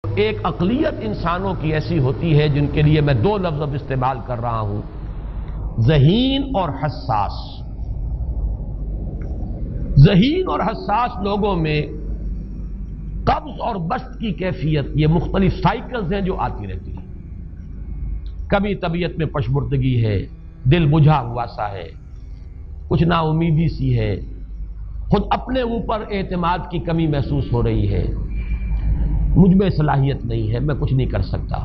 ایک اقلیت انسانوں کی ایسی ہوتی ہے جن کے لیے میں دو لفظ اب استعمال کر رہا ہوں، ذہین اور حساس۔ ذہین اور حساس لوگوں میں قبض اور بسط کی کیفیت، یہ مختلف سائیکلز ہیں جو آتی رہتی ہیں۔ کبھی طبیعت میں پشمردگی ہے، دل بجھا ہوا سا ہے، کچھ نا امیدی سی ہے، خود اپنے اوپر اعتماد کی کمی محسوس ہو رہی ہے، مجھ میں صلاحیت نہیں ہے، میں کچھ نہیں کر سکتا،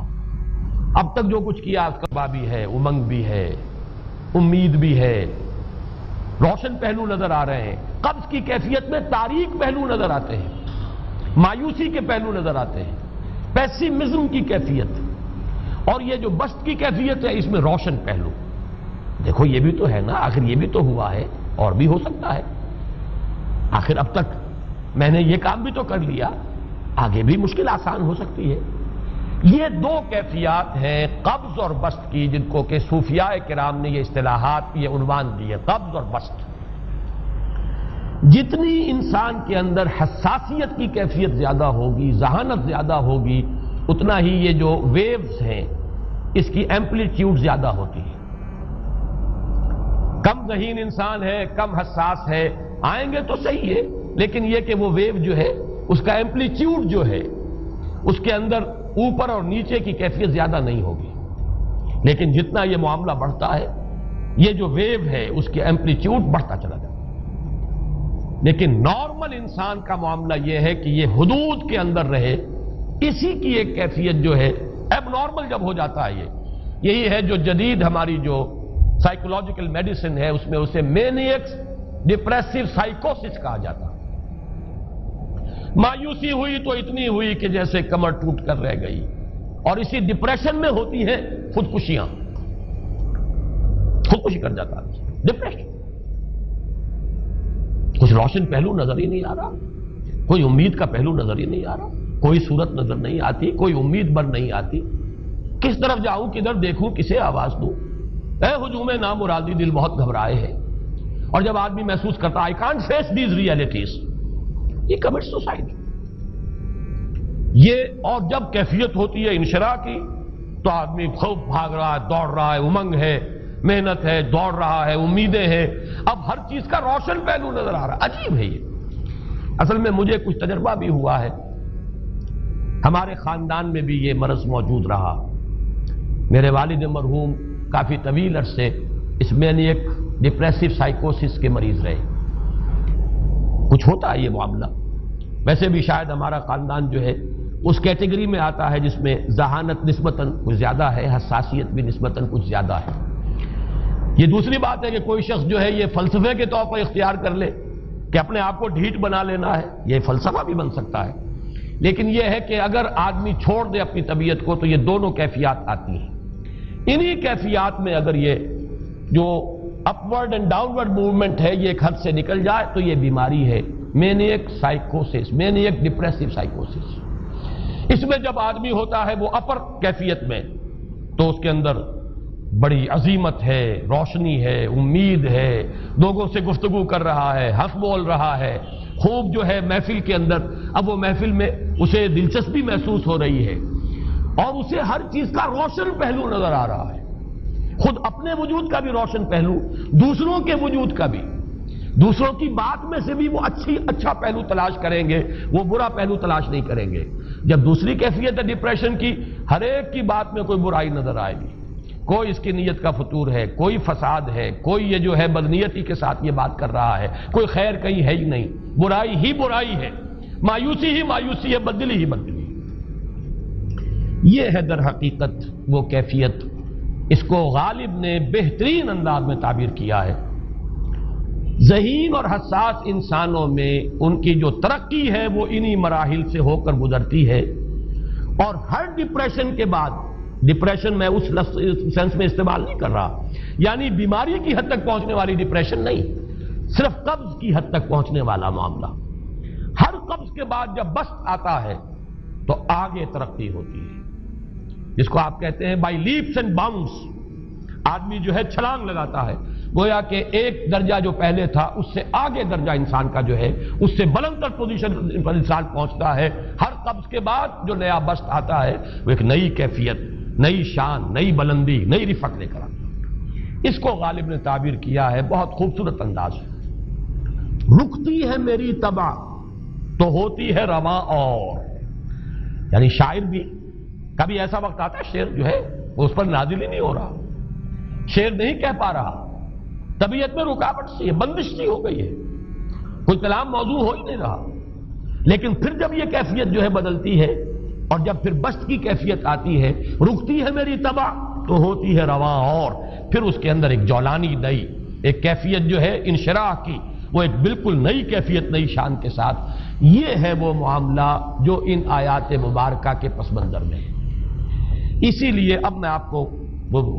اب تک جو کچھ کیا اس کا بھی ہے، امنگ بھی ہے، امید بھی ہے، روشن پہلو نظر آ رہے ہیں۔ قبض کی کیفیت میں تاریک پہلو نظر آتے ہیں، مایوسی کے پہلو نظر آتے ہیں، پیسیمزم کی کیفیت، اور یہ جو بسط کی کیفیت ہے اس میں روشن پہلو۔ دیکھو یہ بھی تو ہے نا، آخر یہ بھی تو ہوا ہے اور بھی ہو سکتا ہے، آخر اب تک میں نے یہ کام بھی تو کر لیا، آگے بھی مشکل آسان ہو سکتی ہے۔ یہ دو کیفیات ہیں قبض اور بسط کی، جن کو کہ صوفیاء کرام نے یہ اصطلاحات، یہ عنوان دیے، قبض اور بسط۔ جتنی انسان کے اندر حساسیت کی کیفیت زیادہ ہوگی، ذہانت زیادہ ہوگی، اتنا ہی یہ جو ویوز ہیں اس کی ایمپلیٹیوڈ زیادہ ہوتی ہے۔ کم ذہین انسان ہے، کم حساس ہے، آئیں گے تو صحیح ہے، لیکن یہ کہ وہ ویو جو ہے اس کا ایمپلیٹیوڈ جو ہے اس کے اندر اوپر اور نیچے کی کیفیت زیادہ نہیں ہوگی۔ لیکن جتنا یہ معاملہ بڑھتا ہے، یہ جو ویو ہے اس کی ایمپلیٹیوڈ بڑھتا چلا جاتا ہے۔ لیکن نارمل انسان کا معاملہ یہ ہے کہ یہ حدود کے اندر رہے، اسی کی ایک کیفیت جو ہے اب نارمل جب ہو جاتا ہے، یہی ہے جو جدید ہماری جو سائیکولوجیکل میڈیسن ہے اس میں اسے مینیکس ڈپریسو سائیکوسس کہا جاتا ہے۔ مایوسی ہوئی تو اتنی ہوئی کہ جیسے کمر ٹوٹ کر رہ گئی، اور اسی ڈپریشن میں ہوتی ہیں خودکشیاں، خودکشی کر جاتا ہے ڈپریشن۔ کچھ روشن پہلو نظر ہی نہیں آ رہا، کوئی امید کا پہلو نظر ہی نہیں آ رہا، کوئی صورت نظر نہیں آتی، کوئی امید بر نہیں آتی، کس طرف جاؤں، کدھر دیکھوں، کسے آواز دوں، اے ہجوم نامرادی دل بہت گھبرائے ہے۔ اور جب آدمی محسوس کرتا I can't face these realities، یہ commits suicide۔ یہ اور جب کیفیت ہوتی ہے انشراح کی تو آدمی خوب بھاگ رہا ہے، دوڑ رہا ہے، امنگ ہے، محنت ہے، دوڑ رہا ہے، امیدیں ہیں، اب ہر چیز کا روشن پہلو نظر آ رہا ہے۔ عجیب ہے یہ۔ اصل میں مجھے کچھ تجربہ بھی ہوا ہے، ہمارے خاندان میں بھی یہ مرض موجود رہا۔ میرے والد مرحوم کافی طویل عرصے اس مینیک ڈپریسو سائیکوسس کے مریض رہے۔ کچھ ہوتا ہے یہ معاملہ، ویسے بھی شاید ہمارا خاندان جو ہے اس کیٹیگری میں آتا ہے جس میں ذہانت نسبتاً کچھ زیادہ ہے، حساسیت بھی نسبتاً کچھ زیادہ ہے۔ یہ دوسری بات ہے کہ کوئی شخص جو ہے یہ فلسفے کے طور پر اختیار کر لے کہ اپنے آپ کو ڈھیٹ بنا لینا ہے، یہ فلسفہ بھی بن سکتا ہے۔ لیکن یہ ہے کہ اگر آدمی چھوڑ دے اپنی طبیعت کو تو یہ دونوں کیفیات آتی ہیں۔ انہی کیفیات میں اگر یہ جو اپورڈ اینڈ ڈاؤنورڈ موومنٹ ہے یہ ایک حد سے نکل جائے تو یہ بیماری ہے مینیک سائیکوسس، مینیک ڈپریسو سائیکوسس۔ اس میں جب آدمی ہوتا ہے وہ اپر کیفیت میں تو اس کے اندر بڑی عظیمت ہے، روشنی ہے، امید ہے، لوگوں سے گفتگو کر رہا ہے، ہنس بول رہا ہے، خوب جو ہے محفل کے اندر، اب وہ محفل میں اسے دلچسپی محسوس ہو رہی ہے اور اسے ہر چیز کا روشن پہلو نظر آ رہا ہے، خود اپنے وجود کا بھی روشن پہلو، دوسروں کے وجود کا بھی، دوسروں کی بات میں سے بھی وہ اچھا پہلو تلاش کریں گے، وہ برا پہلو تلاش نہیں کریں گے۔ جب دوسری کیفیت ہے ڈپریشن کی، ہر ایک کی بات میں کوئی برائی نظر آئے گی، کوئی اس کی نیت کا فطور ہے، کوئی فساد ہے، کوئی یہ جو ہے بدنیتی کے ساتھ یہ بات کر رہا ہے، کوئی خیر کہیں ہے ہی نہیں، برائی ہی برائی ہے، مایوسی ہی مایوسی ہے، بدلی ہی بدلی۔ یہ ہے در حقیقت وہ کیفیت، اس کو غالب نے بہترین انداز میں تعبیر کیا ہے۔ ذہین اور حساس انسانوں میں ان کی جو ترقی ہے وہ انہی مراحل سے ہو کر گزرتی ہے، اور ہر ڈپریشن کے بعد، ڈپریشن میں اس سینس میں استعمال نہیں کر رہا یعنی بیماری کی حد تک پہنچنے والی ڈپریشن نہیں، صرف قبض کی حد تک پہنچنے والا معاملہ۔ ہر قبض کے بعد جب بسط آتا ہے تو آگے ترقی ہوتی ہے، جس کو آپ کہتے ہیں بائی لیپس اینڈ باؤنڈس، آدمی جو ہے چھلانگ لگاتا ہے، گویا کہ ایک درجہ جو پہلے تھا اس سے آگے درجہ انسان کا جو ہے اس سے بلند تر پوزیشن پر انسان پہنچتا ہے. ہر قبض کے بعد جو نیا بست آتا ہے وہ ایک نئی کیفیت، نئی شان، نئی بلندی، نئی رفعت لے کر آتا ہے. اس کو غالب نے تعبیر کیا ہے بہت خوبصورت انداز ہے. رکتی ہے میری طبع تو ہوتی ہے رواں اور. یعنی شاعر بھی کبھی ایسا وقت آتا ہے شعر جو ہے وہ اس پر نازل ہی نہیں ہو رہا، شعر نہیں کہہ پا رہا، طبیعت میں رکاوٹ سی ہے، بندش سی ہو گئی ہے، کوئی کلام موضوع ہو ہی نہیں رہا. لیکن پھر جب یہ کیفیت جو ہے بدلتی ہے اور جب پھر بست کی کیفیت آتی ہے، رکتی ہے میری طبع تو ہوتی ہے رواں اور، پھر اس کے اندر ایک جولانی نئی ایک کیفیت جو ہے انشراح کی، وہ ایک بالکل نئی کیفیت، نئی شان کے ساتھ. یہ ہے وہ معاملہ جو ان آیات مبارکہ کے پس منظر میں ہے. اسی لیے اب میں آپ کو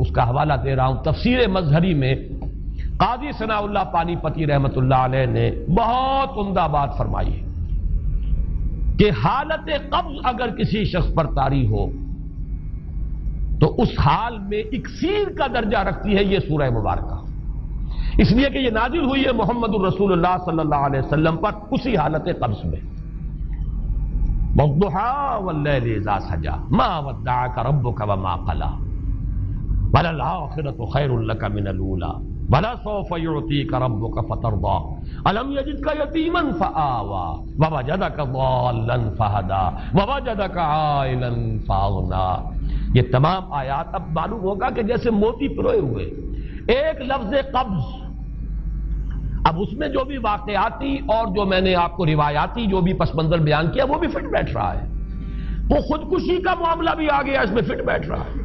اس کا حوالہ دے رہا ہوں. تفسیر مظہری میں قاضی ثناء اللہ پانی پتی رحمت اللہ علیہ نے بہت عمدہ بات فرمائی ہے کہ حالت قبض اگر کسی شخص پر طاری ہو تو اس حال میں اکسیر کا درجہ رکھتی ہے یہ سورہ مبارکہ، اس لیے کہ یہ نازل ہوئی ہے محمد الرسول اللہ صلی اللہ علیہ وسلم پر اسی حالت قبض میں. وَالضُّحَىٰ وَاللَّيْلِ إِذَا سَجَىٰ مَا وَدَّعَكَ رَبُّكَ وَمَا قَلَىٰ وَلَلْآخِرَةُ خَيْرٌ لَكَ مِنَ الْأُولَىٰ وَلَسَوْفَ يُعْطِيكَ رَبُّكَ فَتَرْضَىٰ أَلَمْ يَجِدْكَ يَتِيمًا فَآوَىٰ وَوَجَدَكَ ضَالًّا فَهَدَىٰ وَوَجَدَكَ عَائِلًا فَأَغْنَىٰ. یہ تمام آیات اب معلوم ہوگا کہ جیسے موتی پروئے ہوئے. ایک لفظ قبض، اب اس میں جو بھی واقعاتی اور جو میں نے آپ کو روایاتی جو بھی پس منظر بیان کیا وہ بھی فٹ بیٹھ رہا ہے. وہ خودکشی کا معاملہ بھی آ گیا، اس میں فٹ بیٹھ رہا ہے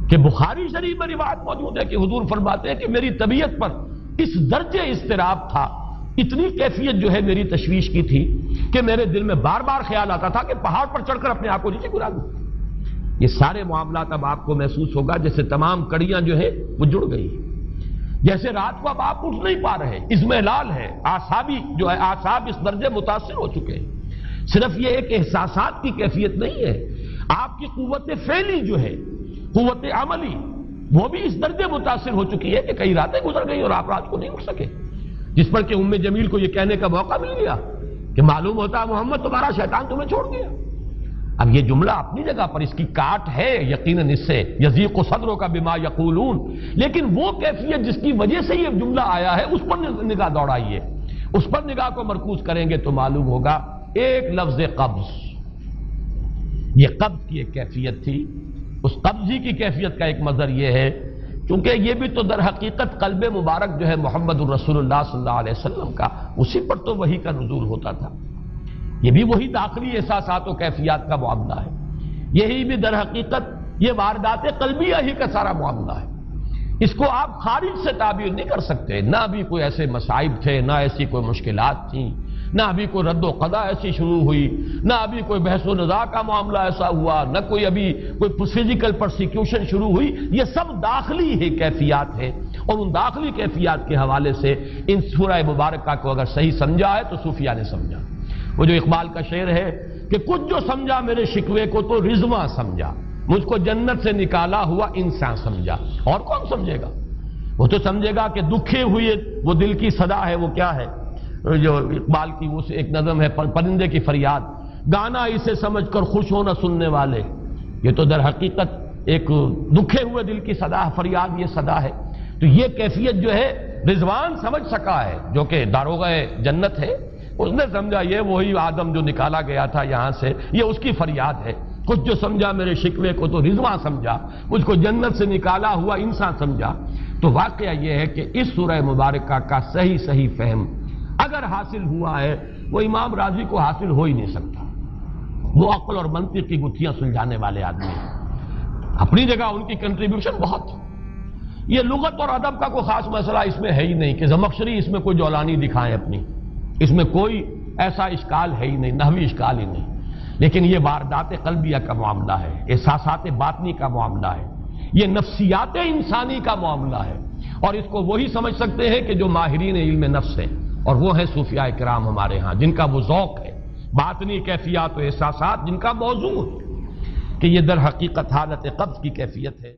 کہ بخاری شریف میں روایت موجود ہے کہ حضور فرماتے ہیں کہ میری طبیعت پر اس درجے اضطراب تھا، اتنی کیفیت جو ہے میری تشویش کی تھی کہ میرے دل میں بار بار خیال آتا تھا کہ پہاڑ پر چڑھ کر اپنے آپ کو نیچے گرا دوں. یہ سارے معاملات اب آپ کو محسوس ہوگا جیسے تمام کڑیاں جو ہے وہ جڑ گئی، جیسے رات کو اب آپ اٹھ نہیں پا رہے، اضمحلال ہے، اعصابی جو ہے اعصاب اس درجے متاثر ہو چکے ہیں. صرف یہ ایک احساسات کی کیفیت نہیں ہے، آپ کی قوت فعلی جو ہے، قوت عملی، وہ بھی اس درجے متاثر ہو چکی ہے کہ کئی راتیں گزر گئی اور آپ رات کو نہیں اٹھ سکے، جس پر کہ ام جمیل کو یہ کہنے کا موقع مل گیا کہ معلوم ہوتا ہے محمد تمہارا شیطان تمہیں چھوڑ گیا. اب یہ جملہ اپنی جگہ پر اس کی کاٹ ہے یقیناً، اس سے یضیق صدرک بما یقولون، لیکن وہ کیفیت جس کی وجہ سے یہ جملہ آیا ہے اس پر نگاہ دوڑائیے، اس پر نگاہ کو مرکوز کریں گے تو معلوم ہوگا ایک لفظ قبض، یہ قبض کی ایک کیفیت تھی. اس قبضی کی کیفیت کا ایک مظہر یہ ہے کیونکہ یہ بھی تو در حقیقت قلب مبارک جو ہے محمد الرسول اللہ صلی اللہ علیہ وسلم کا، اسی پر تو وحی کا نزول ہوتا تھا. یہ بھی وہی داخلی احساسات و کیفیات کا معاملہ ہے، یہی بھی در حقیقت یہ واردات قلبیہ ہی کا سارا معاملہ ہے. اس کو آپ خارج سے تعبیر نہیں کر سکتے. نہ ابھی کوئی ایسے مصائب تھے، نہ ایسی کوئی مشکلات تھیں، نہ ابھی کوئی رد و قضا ایسی شروع ہوئی، نہ ابھی کوئی بحث و نزاع کا معاملہ ایسا ہوا، نہ کوئی ابھی کوئی فزیکل پرسیکیوشن شروع ہوئی. یہ سب داخلی ہی کیفیات ہیں اور ان داخلی کیفیات کے حوالے سے ان سورہ مبارکہ کو اگر صحیح سمجھا ہے تو صوفیہ نے سمجھا. وہ جو اقبال کا شعر ہے کہ کچھ جو سمجھا میرے شکوے کو تو رضواں سمجھا، مجھ کو جنت سے نکالا ہوا انسان سمجھا. اور کون سمجھے گا؟ وہ تو سمجھے گا کہ دکھے ہوئے وہ دل کی صدا ہے. وہ کیا ہے جو اقبال کی وہ ایک نظم ہے، پرندے کی فریاد، گانا اسے سمجھ کر خوش ہونا سننے والے. یہ تو در حقیقت ایک دکھے ہوئے دل کی صدا، فریاد یہ صدا ہے. تو یہ کیفیت جو ہے رضوان سمجھ سکا ہے جو کہ داروغہ جنت ہے، اس نے سمجھا یہ وہی آدم جو نکالا گیا تھا یہاں سے، یہ اس کی فریاد ہے. کچھ جو سمجھا میرے شکوے کو تو رضواں سمجھا، مجھ کو جنت سے نکالا ہوا انسان سمجھا. تو واقعہ یہ ہے کہ اس سورہ مبارکہ کا صحیح فہم اگر حاصل ہوا ہے وہ امام راضی کو حاصل ہو ہی نہیں سکتا. وہ عقل اور منطق کی گتھیاں سلجھانے والے آدمی ہیں، اپنی جگہ ان کی کنٹریبیوشن بہت. یہ لغت اور ادب کا کوئی خاص مسئلہ اس میں ہے ہی نہیں کہ زمخشری اس میں کوئی جولانی دکھائیں اپنی، اس میں کوئی ایسا اشکال ہے ہی نہیں، نحوی اشکال ہی نہیں. لیکن یہ واردات قلبیہ کا معاملہ ہے، احساسات باطنی کا معاملہ ہے، یہ نفسیات انسانی کا معاملہ ہے. اور اس کو وہی سمجھ سکتے ہیں کہ جو ماہرین علم نفس ہیں، اور وہ ہیں صوفیاء کرام ہمارے ہاں، جن کا وہ ذوق ہے، باطنی کیفیات و احساسات جن کا موضوع ہے کہ یہ در حقیقت حالت قبض کی کیفیت ہے.